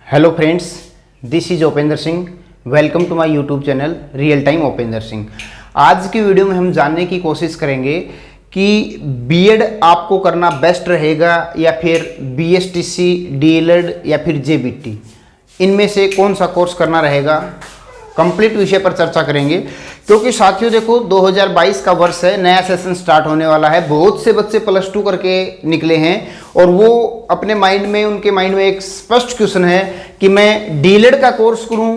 Hello friends, this is Upendra Singh. Welcome to my YouTube channel real time Upendra Singh. आज की video में हम जानने की कोशिश करेंगे कि बीएड आपको करना बेस्ट रहेगा या फिर बीएसटीसी, डीएलएड या फिर जेबीटी, इनमें से कौन सा कोर्स करना रहेगा। कंप्लीट विषय पर चर्चा करेंगे क्योंकि साथियों देखो 2022 का वर्ष है, नया सेशन स्टार्ट होने वाला है। बहुत से बच्चे +2 करके निकले हैं और वो अपने उनके माइंड में एक स्पष्ट क्वेश्चन है कि मैं डीएलएड का कोर्स करूं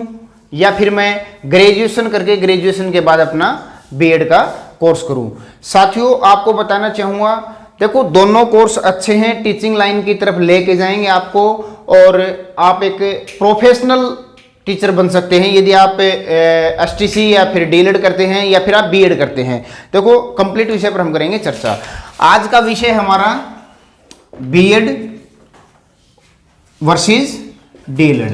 या फिर मैं ग्रेजुएशन करके ग्रेजुएशन के बाद अपना बीएड का कोर्स करूं। साथियों आपको बताना चाहूँगा, देखो दोनों कोर्स अच्छे हैं, टीचिंग लाइन की तरफ लेके जाएंगे आपको और आप एक प्रोफेशनल टीचर बन सकते हैं यदि आप एसटीसी या फिर डीएलएड करते हैं या फिर आप बीएड करते हैं। देखो कंप्लीट विषय पर हम करेंगे चर्चा। आज का विषय हमारा बीएड वर्सेस डीएलएड।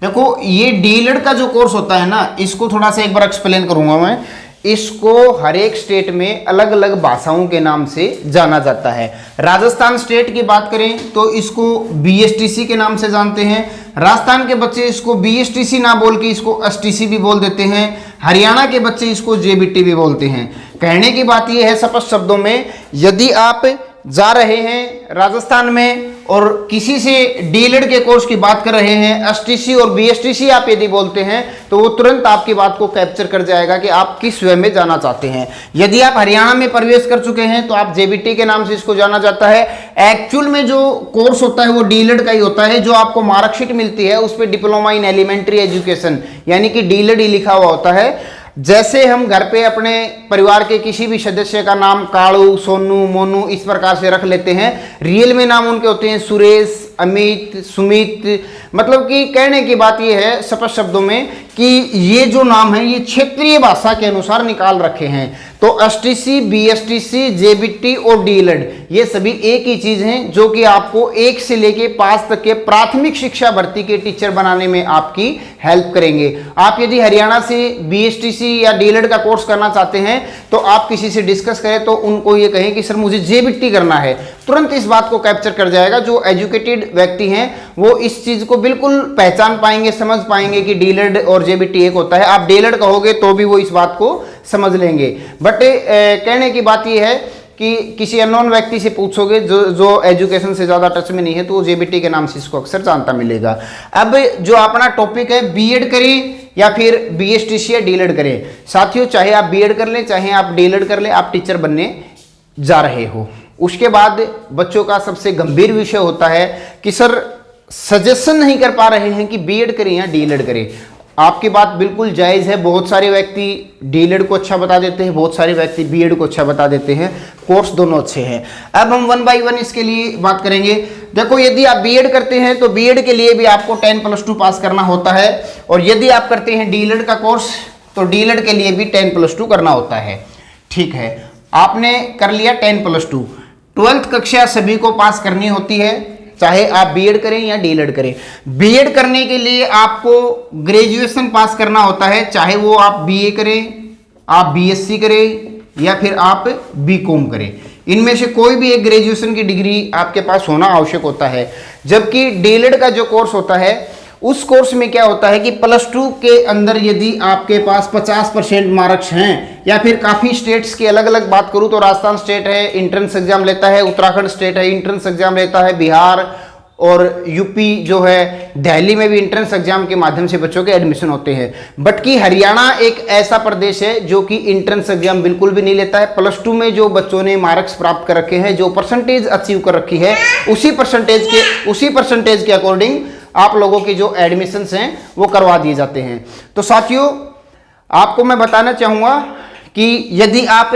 देखो ये डीएलएड का जो कोर्स होता है ना, इसको थोड़ा सा एक बार एक्सप्लेन करूंगा मैं। इसको हर एक स्टेट में अलग अलग भाषाओं के नाम से जाना जाता है। राजस्थान स्टेट की बात करें तो इसको बीएसटीसी के नाम से जानते हैं। राजस्थान के बच्चे इसको बीएसटीसी ना बोल के इसको एसटीसी भी बोल देते हैं। हरियाणा के बच्चे इसको जेबीटी भी बोलते हैं। कहने की बात यह है स्पष्ट शब्दों में, यदि आप जा रहे हैं राजस्थान में और किसी से डीएलएड के कोर्स की बात कर रहे हैं, एसटीसी और बीएसटीसी आप यदि बोलते हैं तो वो तुरंत आपकी बात को कैप्चर कर जाएगा कि आप किस वे में जाना चाहते हैं। यदि आप हरियाणा में प्रवेश कर चुके हैं तो आप जेबीटी के नाम से इसको जाना जाता है। एक्चुअल में जो कोर्स होता है वो डीएलएड का ही होता है। जो आपको मार्कशीट मिलती है उस पर डिप्लोमा इन एलिमेंट्री एजुकेशन यानी कि डीएलएड ही लिखा हुआ होता है। जैसे हम घर पे अपने परिवार के किसी भी सदस्य का नाम कालू, सोनू, मोनू इस प्रकार से रख लेते हैं, रियल में नाम उनके होते हैं सुरेश, अमित, सुमित। मतलब कि कहने की बात यह है स्पष्ट शब्दों में कि ये जो नाम है ये क्षेत्रीय भाषा के अनुसार निकाल रखे हैं। तो एसटीसी, बीएसटीसी, जेबीटी और डीएलएड ये सभी एक ही चीज हैं जो कि आपको 1 से लेके 5 तक के प्राथमिक शिक्षा भर्ती के टीचर बनाने में आपकी हेल्प करेंगे। आप यदि हरियाणा से बीएसटीसी या डीएलएड का कोर्स करना चाहते हैं तो आप किसी से डिस्कस करें तो उनको ये कहें कि सर मुझे जेबीटी करना है, तुरंत इस बात को कैप्चर कर जाएगा। जो एजुकेटेड व्यक्ति हैं वो इस चीज को बिल्कुल पहचान पाएंगे, समझ पाएंगे कि डीएलएड और जेबीटी एक होता है। आप डीएलएड कहोगे तो भी वो इस बात को समझ लेंगे। बट कहने की बात यह है कि किसी अननोन व्यक्ति से पूछोगे जो एजुकेशन से ज्यादा टच में नहीं है तो वो जेबीटी के नाम से इसको अक्सर जानता मिलेगा। अब जो अपना टॉपिक है, बीएड करें या फिर बीएसटीसी या डीएलएड करें। साथियों चाहे आप बीएड कर लें चाहे आप डीएलएड कर लें, आप टीचर बनने जा रहे हो। उसके बाद बच्चों का सबसे गंभीर विषय होता है कि सर सजेशन नहीं कर पा रहे हैं कि बीएड करें या डीएलएड करें। आपकी बात बिल्कुल जायज़ है। बहुत सारे व्यक्ति डीएलएड को अच्छा बता देते हैं, बहुत सारे व्यक्ति बीएड को अच्छा बता देते हैं। कोर्स दोनों अच्छे हैं। अब हम 1 बाय 1 इसके लिए बात करेंगे। देखो यदि आप बीएड करते हैं तो बीएड के लिए भी आपको 10+2 पास करना होता है और यदि आप करते हैं डीएलएड का कोर्स तो डीएलएड के लिए भी 10+2 करना होता है। ठीक है, आपने कर लिया 10+2। 12th कक्षा सभी को पास करनी होती है, चाहे आप बीएड करें या डीएलएड करें। बीएड करने के लिए आपको ग्रेजुएशन पास करना होता है, चाहे वो आप बीए करें, आप बीएससी करें या फिर आप बीकॉम करें। इनमें से कोई भी एक ग्रेजुएशन की डिग्री आपके पास होना आवश्यक होता है। जबकि डीएलएड का जो कोर्स होता है उस कोर्स में क्या होता है कि +2 के अंदर यदि आपके पास 50% मार्क्स हैं या फिर काफ़ी स्टेट्स की अलग अलग बात करूं तो राजस्थान स्टेट है इंट्रेंस एग्जाम लेता है, उत्तराखंड स्टेट है इंट्रेंस एग्जाम लेता है, बिहार और यूपी जो है दिल्ली में भी इंट्रेंस एग्जाम के माध्यम से बच्चों के एडमिशन होते हैं। बट कि हरियाणा एक ऐसा प्रदेश है जो कि इंट्रेंस एग्जाम बिल्कुल भी नहीं लेता है। +2 में जो बच्चों ने मार्क्स प्राप्त कर रखे हैं, जो परसेंटेज अचीव कर रखी है, उसी परसेंटेज के अकॉर्डिंग आप लोगों की जो एडमिशन्स हैं वो करवा दिए जाते हैं। तो साथियों आपको मैं बताना चाहूँगा कि यदि आप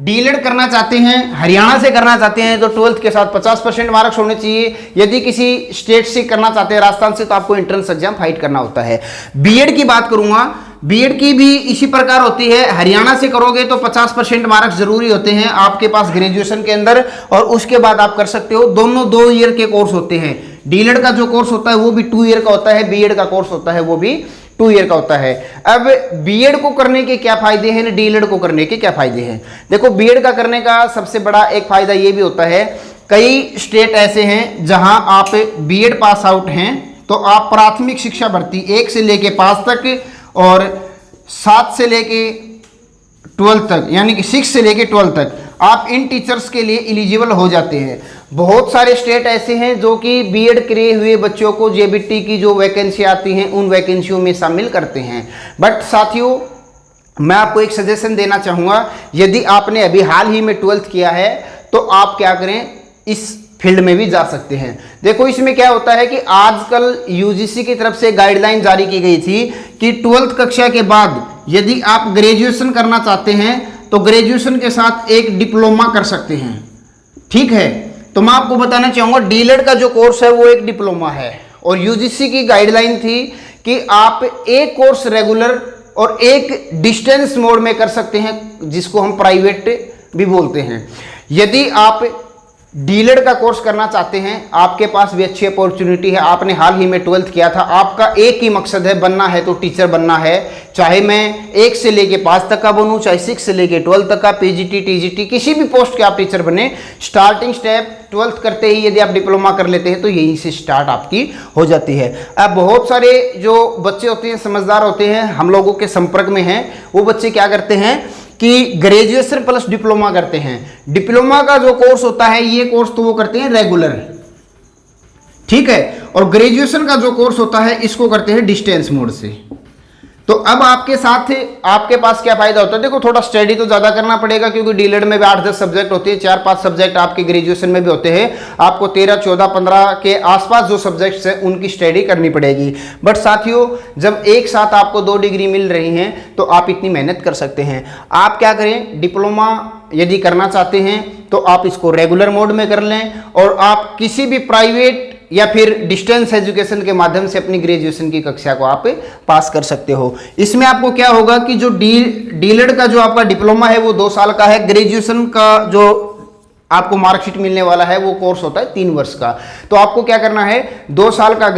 डीएलएड करना चाहते हैं, हरियाणा से करना चाहते हैं तो 12th के साथ 50% मार्क्स होने चाहिए। यदि किसी स्टेट से करना चाहते हैं, राजस्थान से, तो आपको एंट्रेंस एग्जाम फाइट करना होता है। बीएड की बात करूंगा, बीएड की भी इसी प्रकार होती है। हरियाणा से करोगे तो 50% मार्क्स जरूरी होते हैं आपके पास ग्रेजुएशन के अंदर और उसके बाद आप कर सकते हो। दोनों 2 ईयर के कोर्स होते हैं। डीएलएड का जो कोर्स होता है वो भी 2 ईयर का होता है, बीएड का कोर्स होता है वो भी 2 ईयर का होता है। अब बीएड को करने के क्या फायदे हैं, डीएलएड को करने के क्या फायदे हैं। देखो बीएड का करने का सबसे बड़ा एक फायदा ये भी होता है, कई स्टेट ऐसे हैं जहां आप बीएड पास आउट हैं तो आप प्राथमिक शिक्षा भर्ती 1 से लेके 5 तक और 7 से लेके 12 तक, यानी कि 6 से लेके 12 तक आप इन टीचर्स के लिए एलिजिबल हो जाते हैं। बहुत सारे स्टेट ऐसे हैं जो कि बीएड करे हुए बच्चों को जेबीटी की जो वैकेंसी आती हैं उन वैकेंसियों में शामिल करते हैं। बट साथियों, मैं आपको एक सजेशन देना चाहूँगा, यदि आपने अभी हाल ही में 12th किया है तो आप क्या करें, इस फील्ड में भी जा सकते हैं। देखो इसमें क्या होता है कि आजकल यूजीसी की तरफ से गाइडलाइन जारी की गई थी कि 12th कक्षा के बाद यदि आप ग्रेजुएशन करना चाहते हैं तो ग्रेजुएशन के साथ एक डिप्लोमा कर सकते हैं। ठीक है, तो मैं आपको बताना चाहूँगा डीएलएड का जो कोर्स है वो एक डिप्लोमा है और यूजीसी की गाइडलाइन थी कि आप एक कोर्स रेगुलर और एक डिस्टेंस मोड में कर सकते हैं, जिसको हम प्राइवेट भी बोलते हैं। यदि आप डीएलएड का कोर्स करना चाहते हैं, आपके पास भी अच्छी अपॉर्चुनिटी है। आपने हाल ही में 12th किया था, आपका एक ही मकसद है, बनना है तो टीचर बनना है। चाहे मैं 1 से लेके 5 तक का बनूं, चाहे 6 से लेके 12 तक का, पीजीटी टीजीटी किसी भी पोस्ट के आप टीचर बने। स्टार्टिंग स्टेप 12th करते ही यदि आप डिप्लोमा कर लेते हैं तो यहीं से स्टार्ट आपकी हो जाती है। अब बहुत सारे जो बच्चे होते हैं, समझदार होते हैं, हम लोगों के संपर्क में हैं, वो बच्चे क्या करते हैं कि ग्रेजुएशन प्लस डिप्लोमा करते हैं। डिप्लोमा का जो कोर्स होता है ये कोर्स तो वो करते हैं रेगुलर, ठीक है, और ग्रेजुएशन का जो कोर्स होता है इसको करते हैं डिस्टेंस मोड से। तो अब आपके साथ आपके पास क्या फायदा होता है, देखो थोड़ा स्टडी तो ज्यादा करना पड़ेगा क्योंकि डीएलएड में भी 8-10 सब्जेक्ट होते हैं, 4-5 सब्जेक्ट आपके ग्रेजुएशन में भी होते हैं। आपको 13, 14, 15 के आसपास जो सब्जेक्ट्स हैं उनकी स्टडी करनी पड़ेगी। बट साथियों, जब एक साथ आपको 2 डिग्री मिल रही हैं तो आप इतनी मेहनत कर सकते हैं। आप क्या करें, डिप्लोमा यदि करना चाहते हैं तो आप इसको रेगुलर मोड में कर लें और आप किसी भी प्राइवेट या फिर डिस्टेंस एजुकेशन के माध्यम से अपनी ग्रेजुएशन की कक्षा को आप पास कर सकते हो। इसमें आपको क्या होगा कि जो डीएलएड का जो आपका डिप्लोमा है वो 2 साल का है, ग्रेजुएशन का जो आपको मार्कशीट मिलने वाला है वो कोर्स होता है 3 वर्ष का। तो आपको क्या करना है, 2 साल का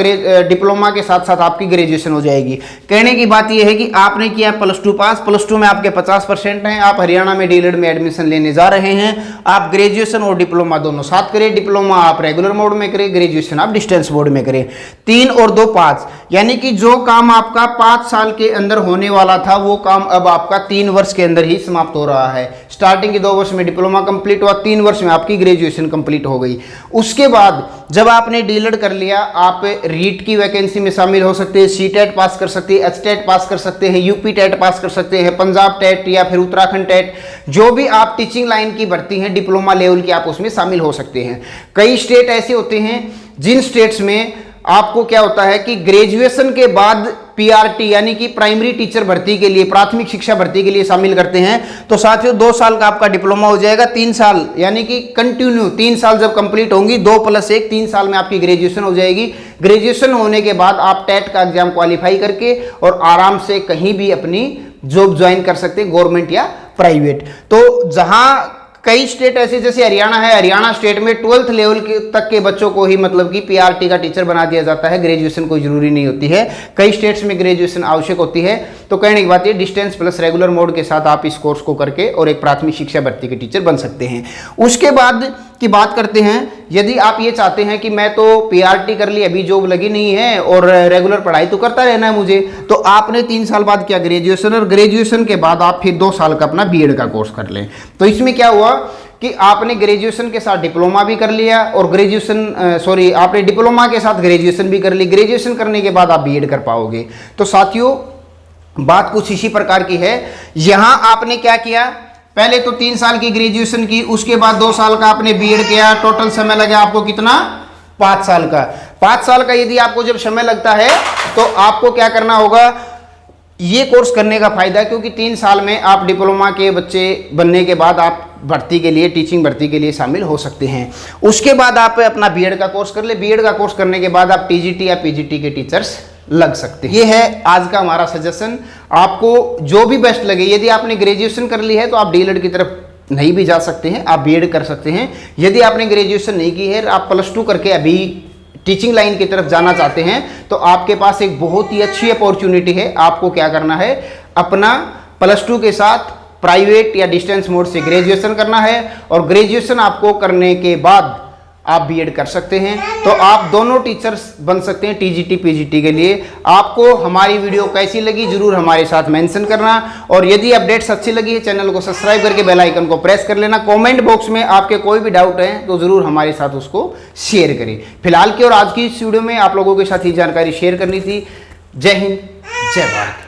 डिप्लोमा के साथ साथ आपकी ग्रेजुएशन हो जाएगी। कहने की बात यह है कि आपने किया +2 पास, +2 में आपके 50% हैं, आप हरियाणा में डीएलएड में एडमिशन लेने जा रहे हैं। आप ग्रेजुएशन और डिप्लोमा दोनों साथ करें, डिप्लोमा आप रेगुलर मोड में करें, ग्रेजुएशन आप डिस्टेंस मोड में करें। 3 और 2 5, यानी कि जो काम आपका 5 साल के अंदर होने वाला था वो काम अब आपका 3 वर्ष के अंदर ही समाप्त हो रहा है। स्टार्टिंग के 2 वर्ष में डिप्लोमा कंप्लीट हुआ, 3 वर्ष में आपकी ग्रेजुएशन कंप्लीट हो गई। उसके बाद जब आपने डीएलएड कर लिया, आप रीट की वैकेंसी में शामिल हो सकते हैं, सीटेट पास कर सकते हैं, एचटेट पास कर सकते हैं, यूपी टेट पास कर सकते हैं, पंजाब टेट या फिर उत्तराखंड टेट, जो भी आप टीचिंग लाइन की भर्ती हैं डिप्लोमा लेवल की, आप उसमें शामिल हो सकते हैं। कई स्टेट ऐसे होते हैं जिन स्टेट्स में आपको क्या होता है कि ग्रेजुएशन के बाद पीआरटी यानी कि प्राइमरी टीचर भर्ती के लिए, प्राथमिक शिक्षा भर्ती के लिए शामिल करते हैं। तो साथियों 2 साल का आपका डिप्लोमा हो जाएगा, 3 साल यानी कि कंटिन्यू 3 साल जब कंप्लीट होंगी, 2 + 1 3 साल में आपकी ग्रेजुएशन हो जाएगी। ग्रेजुएशन होने के बाद आप टेट का एग्जाम क्वालिफाई करके और आराम से कहीं भी अपनी जॉब ज्वाइन कर सकते हैं, गवर्नमेंट या प्राइवेट। तो जहां कई स्टेट ऐसे जैसे हरियाणा है, हरियाणा स्टेट में 12th लेवल तक के बच्चों को ही मतलब कि पीआरटी का टीचर बना दिया जाता है, ग्रेजुएशन कोई जरूरी नहीं होती है। कई स्टेट्स में ग्रेजुएशन आवश्यक होती है। तो कहने की बात ये, डिस्टेंस प्लस रेगुलर मोड के साथ आप इस कोर्स को करके और एक प्राथमिक शिक्षा भर्ती के टीचर बन सकते हैं। उसके बाद की बात करते हैं, यदि आप ये चाहते हैं कि मैं तो पीआरटी कर ली, अभी जॉब लगी नहीं है और रेगुलर पढ़ाई तो करता रहना है मुझे, तो आपने 3 साल बाद किया ग्रेजुएशन और ग्रेजुएशन के बाद आप फिर 2 साल का अपना बीएड का कोर्स कर लें। तो इसमें क्या हुआ कि आपने ग्रेजुएशन के साथ डिप्लोमा भी कर लिया और आपने डिप्लोमा के साथ ग्रेजुएशन भी कर ली, ग्रेजुएशन करने के बाद आप बीएड कर पाओगे। तो साथियों बात कुछ इसी प्रकार की है। यहां आपने क्या किया, पहले तो 3 साल की ग्रेजुएशन की, उसके बाद 2 साल का आपने बीएड किया, टोटल समय लगा आपको कितना, 5 साल का। 5 साल का यदि आपको जब समय लगता है तो आपको क्या करना होगा, ये कोर्स करने का फायदा है क्योंकि 3 साल में आप डिप्लोमा के बच्चे बनने के बाद आप भर्ती के लिए, टीचिंग भर्ती के लिए शामिल हो सकते हैं। उसके बाद आप अपना बीएड का कोर्स कर ले, बीएड का कोर्स करने के बाद आप टीजीटी या पीजीटी के टीचर्स लग सकते हैं। ये है आज का हमारा सजेशन, आपको जो भी बेस्ट लगे। यदि आपने ग्रेजुएशन कर ली है तो आप डीएलएड की तरफ नहीं भी जा सकते हैं, आप बीएड कर सकते हैं। यदि आपने ग्रेजुएशन नहीं की है, आप +2 करके अभी टीचिंग लाइन की तरफ जाना चाहते हैं तो आपके पास एक बहुत ही अच्छी अपॉर्चुनिटी है। आपको क्या करना है, अपना +2 के साथ प्राइवेट या डिस्टेंस मोड से ग्रेजुएशन करना है और ग्रेजुएशन आपको करने के बाद आप बीएड कर सकते हैं। तो आप दोनों टीचर्स बन सकते हैं टीजीटी पीजीटी के लिए। आपको हमारी वीडियो कैसी लगी जरूर हमारे साथ मेंशन करना, और यदि अपडेट्स अच्छी लगी है चैनल को सब्सक्राइब करके बेल आइकन को प्रेस कर लेना। कमेंट बॉक्स में आपके कोई भी डाउट है तो जरूर हमारे साथ उसको शेयर करें। फिलहाल की और आज की इस वीडियो में आप लोगों के साथ ही जानकारी शेयर करनी थी। जय हिंद, जय भारत।